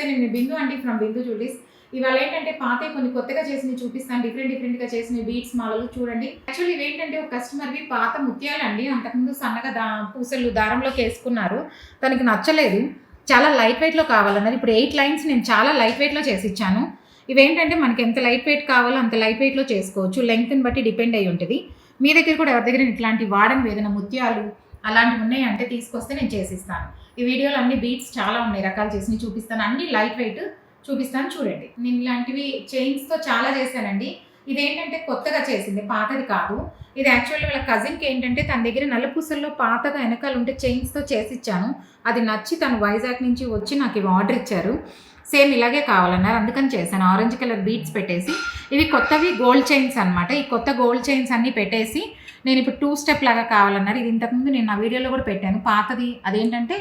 నేను మీ బిందు అండి from Bindu jewelleries. ఇవాళ ఏంటంటే పాతవి కొన్ని కొత్తగా చేసినవి చూపిస్తాను. డిఫరెంట్‌గా చేసిన బీడ్స్ మాలలు చూడండి. యాక్చువల్లీ ఇవేంటంటే ఒక కస్టమర్‌వి పాత ముత్యాలండి. అంతకుముందు సన్నగా పూసలు దారంలోకి ఏసుకున్నారు. తనకి నచ్చలేదు. చాలా లైట్ వెయిట్‌లో కావాలన్నారు. ఇప్పుడు 8 లైన్స్ నేను చాలా లైట్ వెయిట్‌లో చేసిచ్చాను. ఇవేంటంటే మనకి ఎంత లైట్ వెయిట్ కావాలో అంత లైట్ వెయిట్‌లో చేసుకోవచ్చు. లెంగ్త్‌ని బట్టి డిపెండ్ అయ్యి ఉంటది. మీ దగ్గర కూడా ఎవరి దగ్గర ఇట్లాంటి వాడనివి ఏదైనా ముత్యాలు అలాంటివి ఉన్నాయంటే తీసుకొస్తే నేను చేసిస్తాను. ఈ వీడియోలో అన్ని బీడ్స్ చాలా ఉన్నాయి, రకాలు చేసినవి చూపిస్తాను. అన్ని లైట్ వెయిట్ చూపిస్తాను చూడండి. నేను ఇలాంటివి చైన్స్తో చాలా చేశానండి. ఇదేంటంటే కొత్తగా చేసింది, పాతది కాదు. ఇది యాక్చువల్లీ వాళ్ళ కజిన్కి ఏంటంటే తన దగ్గర నల్లపూసల్లో పాతగా వెనకాల ఉంటే చైన్స్తో చేసిచ్చాను. అది నచ్చి తను వైజాగ్ నుంచి వచ్చి నాకు ఇవి ఆర్డర్ ఇచ్చారు. సేమ్ ఇలాగే కావాలన్నారు, అందుకని చేశాను. ఆరెంజ్ కలర్ బీడ్స్ పెట్టేసి, ఇవి కొత్తవి గోల్డ్ చైన్స్ అనమాట. ఈ కొత్త గోల్డ్ చైన్స్ అన్నీ పెట్టేసి నేను ఇప్పుడు 2 స్టెప్ లాగా కావాలన్నారు. ఇది ఇంతకుముందు నేను నా వీడియోలో కూడా పెట్టాను. పాతది అదేంటంటే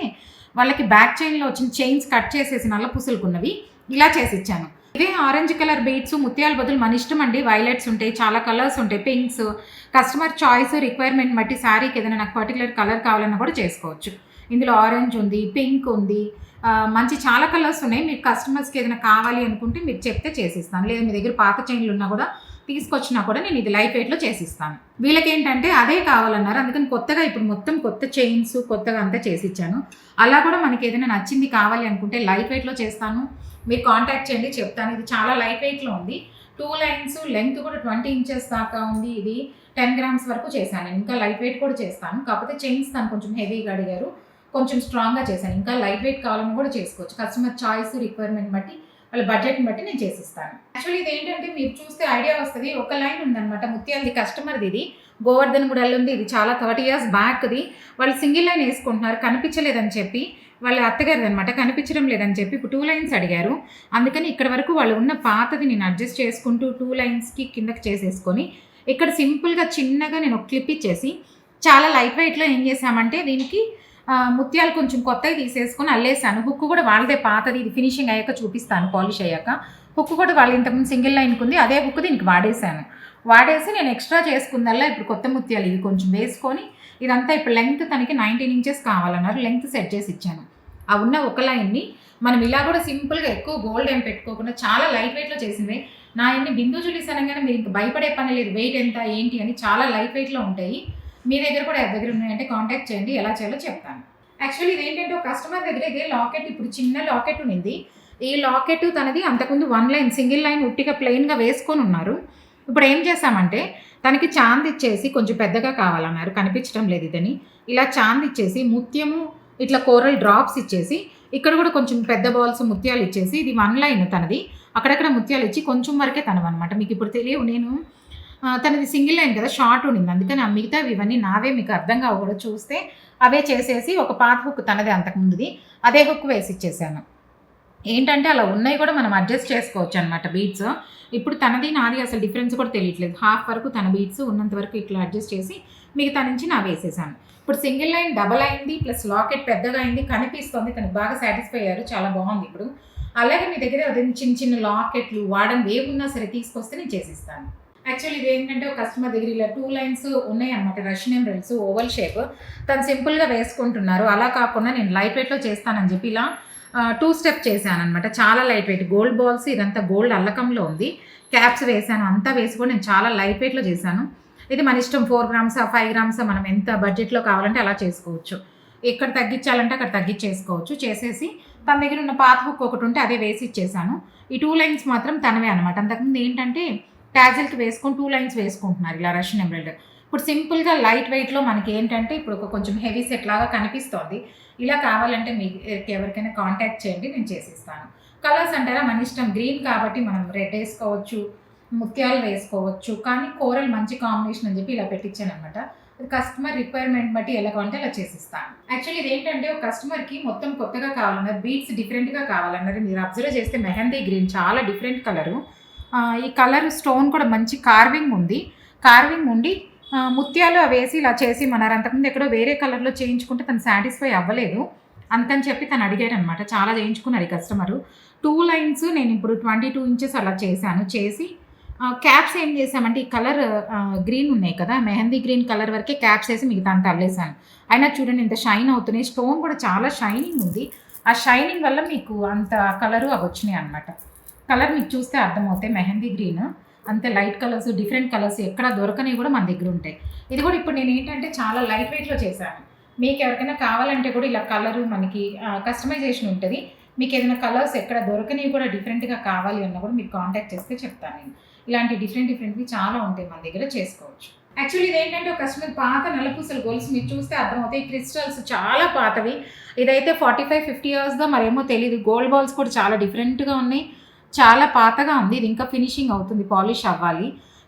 వాళ్ళకి బ్యాక్ చైన్లో వచ్చిన చైన్స్ కట్ చేసేసి నల్ల పూసలుకున్నవి ఇలా చేసి ఇచ్చాను. ఇదే ఆరెంజ్ కలర్ బీడ్స్ ముత్యాల బదులు మన ఇష్టం అండి. వైలెట్స్ ఉంటాయి, చాలా కలర్స్ ఉంటాయి, పింక్స్. కస్టమర్ చాయిస్ రిక్వైర్మెంట్ బట్టి శారీకి ఏదైనా నాకు పర్టికులర్ కలర్ కావాలన్నా కూడా చేసుకోవచ్చు. ఇందులో ఆరెంజ్ ఉంది, పింక్ ఉంది, మంచి చాలా కలర్స్ ఉన్నాయి. మీకు కస్టమర్స్కి ఏదైనా కావాలి అనుకుంటే మీరు చెప్తే చేసిస్తాను. లేదా మీ దగ్గర పాత చైన్లు ఉన్నా కూడా తీసుకొచ్చినా కూడా నేను ఇది లైట్ వెయిట్లో చేసిస్తాను. వీళ్ళకి ఏంటంటే అదే కావాలన్నారు, అందుకని కొత్తగా ఇప్పుడు మొత్తం కొత్త చైన్స్ కొత్తగా అంతా చేసిచ్చాను. అలా కూడా మనకి ఏదైనా నచ్చింది కావాలి అనుకుంటే లైట్ వెయిట్లో చేస్తాను. మీరు కాంటాక్ట్ చేయండి, చెప్తాను. ఇది చాలా లైట్ వెయిట్లో ఉంది. 2 లైన్స్, లెంగ్త్ కూడా 20 ఇంచెస్ దాకా ఉంది. ఇది 10 గ్రామ్స్ వరకు చేశాను. ఇంకా లైట్ వెయిట్ కూడా చేస్తాను. కాకపోతే చైన్స్ తను కొంచెం హెవీగా అడిగారు, కొంచెం స్ట్రాంగ్గా చేశాను. ఇంకా లైట్ వెయిట్ కావాలని కూడా చేసుకోవచ్చు. కస్టమర్ చాయిస్ రిక్వైర్మెంట్ బట్టి వాళ్ళ బడ్జెట్ని బట్టి నేను చేసిస్తాను. యాక్చువల్లీ ఇది ఏంటంటే మీరు చూస్తే ఐడియా వస్తుంది. ఒక లైన్ ఉందన్నమాట ముత్యాలది, కస్టమర్ది. ఇది గోవర్ధన్ గుడల్ ఉంది. ఇది చాలా 30 years బ్యాక్ది. వాళ్ళు సింగిల్ లైన్ వేసుకుంటున్నారు, కనిపించలేదని చెప్పి. వాళ్ళ అత్తగారిది అనమాట, కనిపించడం లేదని చెప్పి ఇప్పుడు 2 లైన్స్ అడిగారు. అందుకని ఇక్కడ వరకు వాళ్ళు ఉన్న పాతది నేను అడ్జస్ట్ చేసుకుంటూ 2 లైన్స్కి కిందకి చేసేసుకొని ఇక్కడ సింపుల్గా చిన్నగా నేను ఒక క్లిప్ ఇచ్చేసి చాలా లైట్ వెయిట్లో ఏం చేసామంటే దీనికి ముత్యాలు కొంచెం కొత్తవి తీసేసుకొని అల్లేసాను. హుక్ కూడా వాళ్ళదే పాతది. ఇది ఫినిషింగ్ అయ్యాక చూపిస్తాను, పాలిష్ అయ్యాక. హుక్ కూడా వాళ్ళు ఇంతకుముందు సింగిల్ లైన్కి ఉంది, అదే హుక్ దీనికి వాడేసి నేను ఎక్స్ట్రా చేసుకుందల్లా ఇప్పుడు కొత్త ముత్యాలు ఇవి కొంచెం వేసుకొని ఇదంతా ఇప్పుడు లెంగ్త్ తనకి 19 ఇంచెస్ కావాలన్నారు. లెంగ్త్ సెట్ చేసి ఇచ్చాను. ఆ ఉన్న ఒక లైన్ని మనం ఇలా కూడా సింపుల్గా ఎక్కువ గోల్డ్ ఏం పెట్టుకోకుండా చాలా లైట్ వెయిట్లో చేసినవి. నా ఎన్ని బిందు జ్యువెలరీస్ అనగానే మీరు ఇంక భయపడే పని లేదు, వెయిట్ ఎంత ఏంటి అని. చాలా లైట్ వెయిట్లో ఉంటాయి. మీ దగ్గర కూడా ఎవరి దగ్గర ఉన్నాయంటే కాంటాక్ట్ చేయండి, ఎలా చేయాలో చెప్తాను. యాక్చువల్లీ ఇదేంటంటే ఒక కస్టమర్ దగ్గర ఇదే లాకెట్, ఇప్పుడు చిన్న లాకెట్ ఉంది. ఈ లాకెట్ తనది అంతకుముందు 1 లైన్ సింగిల్ లైన్ ఉట్టిగా ప్లెయిన్గా వేసుకొని ఉన్నారు. ఇప్పుడు ఏం చేశామంటే తనకి చాంద్ ఇచ్చేసి, కొంచెం పెద్దగా కావాలన్నారు, కనిపించడం లేదు ఇదని. ఇలా చాంద్ ఇచ్చేసి ముత్యము ఇట్లా కోరల్ డ్రాప్స్ ఇచ్చేసి ఇక్కడ కూడా కొంచెం పెద్ద బాల్స్ ముత్యాలు ఇచ్చేసి, ఇది 1 లైన్ తనది, అక్కడక్కడ ముత్యాలు ఇచ్చి కొంచెం వరకే తనవన్నమాట. మీకు ఇప్పుడు తెలియవు, నేను తనది సింగిల్ లైన్ కదా, షార్ట్ ఉండింది, అందుకని ఆ మిగతా ఇవన్నీ నావే, మీకు అర్థం కావకూడదు. చూస్తే అవే చేసేసి ఒక పాత హుక్ తనదే అంతకుముందుది, అదే హుక్ వేసి ఇచ్చేసాను. ఏంటంటే అలా ఉన్నాయి కూడా మనం అడ్జస్ట్ చేసుకోవచ్చు అనమాట బీడ్స్. ఇప్పుడు తనది నాది అసలు డిఫరెన్స్ కూడా తెలియట్లేదు. హాఫ్ వరకు తన బీడ్స్ ఉన్నంత వరకు ఇట్లా అడ్జస్ట్ చేసి మిగతా నుంచి నా వేసేసాను. ఇప్పుడు సింగిల్ లైన్ డబల్ అయింది, ప్లస్ లాకెట్ పెద్దగా అయింది, కనిపిస్తుంది. తనకు బాగా సాటిస్ఫై అయ్యారు, చాలా బాగుంది ఇప్పుడు. అలాగే మీ దగ్గర చిన్న చిన్న లాకెట్లు వాడని ఏమున్నా సరే తీసుకొస్తే నేను చేసిస్తాను. యాక్చువల్లీ ఇది ఏంటంటే ఒక కస్టమర్ దగ్గర ఇలా 2 లైన్స్ ఉన్నాయి అనమాట, రష్యన్ ఎమరల్డ్స్ ఓవల్ షేప్. తను సింపుల్గా వేసుకుంటున్నారు. అలా కాకుండా నేను లైట్ వెయిట్లో చేస్తానని చెప్పి ఇలా 2 స్టెప్ చేశాను అనమాట. చాలా లైట్ వెయిట్ గోల్డ్ బాల్స్, ఇదంతా గోల్డ్ అల్లకంలో ఉంది. క్యాప్స్ వేసాను, అంతా వేసి కూడా నేను చాలా లైట్ వెయిట్లో చేశాను. ఇది మన ఇష్టం, 4 గ్రామ్స్ 5 గ్రామ్స్ మనం ఎంత బడ్జెట్లో కావాలంటే అలా చేసుకోవచ్చు. ఎక్కడ తగ్గించాలంటే అక్కడ తగ్గించేసుకోవచ్చు. చేసేసి తన దగ్గర ఉన్న పాత హుక్ ఒకటి ఉంటే అదే వేసి ఇచ్చేసాను. ఈ 2 లైన్స్ మాత్రం తనవే అనమాట. అంతకుముందు ఏంటంటే ట్యాజిల్కి వేసుకొని 2 లైన్స్ వేసుకుంటున్నారు ఇలా రష్యన్ ఎమరల్డ్. ఇప్పుడు సింపుల్గా లైట్ వెయిట్లో మనకి ఏంటంటే ఇప్పుడు ఒక కొంచెం హెవీ సెట్ లాగా కనిపిస్తోంది. ఇలా కావాలంటే మీకు ఎవరికైనా కాంటాక్ట్ చేయండి, నేను చేసిస్తాను. కలర్స్ అంటారా మన ఇష్టం. గ్రీన్ కాబట్టి మనం రెడ్ వేసుకోవచ్చు, ముత్యాలు వేసుకోవచ్చు, కానీ కోరల్ మంచి కాంబినేషన్ అని చెప్పి ఇలా పెట్టించాను అనమాట. కస్టమర్ రిక్వైర్మెంట్ బట్టి ఎలా కావాలంటే అలా చేసిస్తాను. యాక్చువల్లీ ఇది ఏంటంటే ఒక కస్టమర్కి మొత్తం కొత్తగా కావాలన్నారు, బీడ్స్ డిఫరెంట్గా కావాలన్నారు. మీరు అబ్జర్వ్ చేస్తే మెహందీ గ్రీన్ చాలా డిఫరెంట్ కలరు. ఈ కలర్ స్టోన్ కూడా మంచి కార్వింగ్ ఉండి ముత్యాలు వేసి ఇలా చేసి మన్నారు. అంతకుముందు ఎక్కడో వేరే కలర్లో చేయించుకుంటే తను సాటిస్ఫై అవ్వలేదు, అందుకని చెప్పి తను అడిగారు అనమాట. చాలా చేయించుకున్నారు ఈ కస్టమరు. 2 లైన్స్ నేను ఇప్పుడు 22 ఇంచెస్ అలా చేసి క్యాప్స్ ఏం చేసామంటే ఈ కలర్ గ్రీన్ ఉన్నాయి కదా, మెహందీ గ్రీన్ కలర్ వరకే క్యాప్స్ వేసి మిగతా అంతా అల్లేసాను. అయినా చూడండి ఎంత షైన్ అవుతున్నాయి. స్టోన్ కూడా చాలా షైనింగ్ ఉంది. ఆ షైనింగ్ వల్ల మీకు అంత కలరు అవి వచ్చినాయి అనమాట. కలర్ మీకు చూస్తే అర్థమవుతాయి. మెహందీ గ్రీన్ అంతే లైట్ కలర్స్, డిఫరెంట్ కలర్స్ ఎక్కడ దొరకనివి కూడా మన దగ్గర ఉంటాయి. ఇది కూడా ఇప్పుడు నేను ఏంటంటే చాలా లైట్ వెయిట్లో చేశాను. మీకు ఎవరికైనా కావాలంటే కూడా ఇలా కలరు మనకి కస్టమైజేషన్ ఉంటుంది. మీకు ఏదైనా కలర్స్ ఎక్కడ దొరకనివి కూడా డిఫరెంట్గా కావాలి అన్నా కూడా మీరు కాంటాక్ట్ చేస్తే చెప్తాను నేను. ఇలాంటి డిఫరెంట్వి చాలా ఉంటాయి మన దగ్గర, చేసుకోవచ్చు. యాక్చువల్లీ ఇది ఏంటంటే ఒక కస్టమర్ పాత నల్లపూసల గోల్స్ మీరు చూస్తే అర్థమవుతాయి. క్రిస్టల్స్ చాలా పాతవి. ఇదైతే 45-50 ఇయర్స్గా మరేమో తెలియదు. గోల్డ్ బాల్స్ కూడా చాలా డిఫరెంట్గా ఉన్నాయి. చాలా పాతగా ఉంది. ఇది ఇంకా ఫినిషింగ్ అవుతుంది, పాలిష్ అవ్వాలి.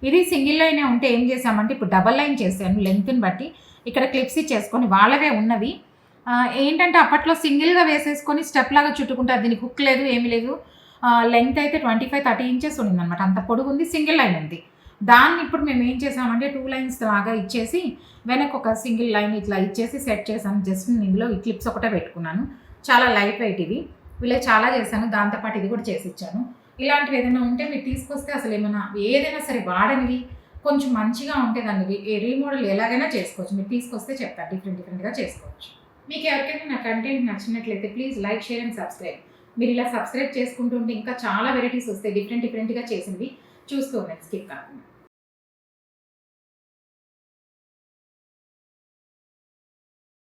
ఇది సింగిల్ లైనే ఉంటే ఏం చేసామంటే ఇప్పుడు డబల్ లైన్ చేశాను లెంత్ని బట్టి. ఇక్కడ క్లిప్స్ ఇచ్చేసుకొని వాళ్ళవే ఉన్నవి ఏంటంటే అప్పట్లో సింగిల్గా వేసేసుకొని స్టెప్ లాగా చుట్టుకుంటారు. దీనికి హుక్ లేదు, ఏమీ లేదు. లెంత్ అయితే 25-30 ఇంచెస్ ఉండిందనమాట. అంత పొడుగు ఉంది, సింగిల్ లైన్ ఉంది. దాన్ని ఇప్పుడు మేము ఏం చేసామంటే 2 లైన్స్ లాగా ఇచ్చేసి వెనక ఒక సింగిల్ లైన్ ఇట్లా ఇచ్చేసి సెట్ చేశాను. జస్ట్ ఇందులో ఈ క్లిప్స్ ఒకటే పెట్టుకున్నాను. చాలా లైట్ వెయిట్ ఇవి. వీళ్ళే చాలా చేశాను. దాంతోపాటు ఇది కూడా చేసి ఇచ్చాను. ఇలాంటివి ఏదైనా ఉంటే మీరు తీసుకొస్తే అసలు ఏదైనా సరే వాడనివి కొంచెం మంచిగా ఉంటే దాన్ని రీమోడల్ ఎలాగైనా చేసుకోవచ్చు. మీరు తీసుకొస్తే చెప్తారు, డిఫరెంట్గా చేసుకోవచ్చు. మీకు ఎవరికైనా నా కంటెంట్ నచ్చినట్లయితే please like, share and subscribe. మీరు ఇలా సబ్స్క్రైబ్ చేసుకుంటుంటే ఇంకా చాలా వెరైటీస్ వస్తాయి, డిఫరెంట్గా చేసినవి చూస్తూ ఉన్నాయి, స్కిప్ కాకుండా.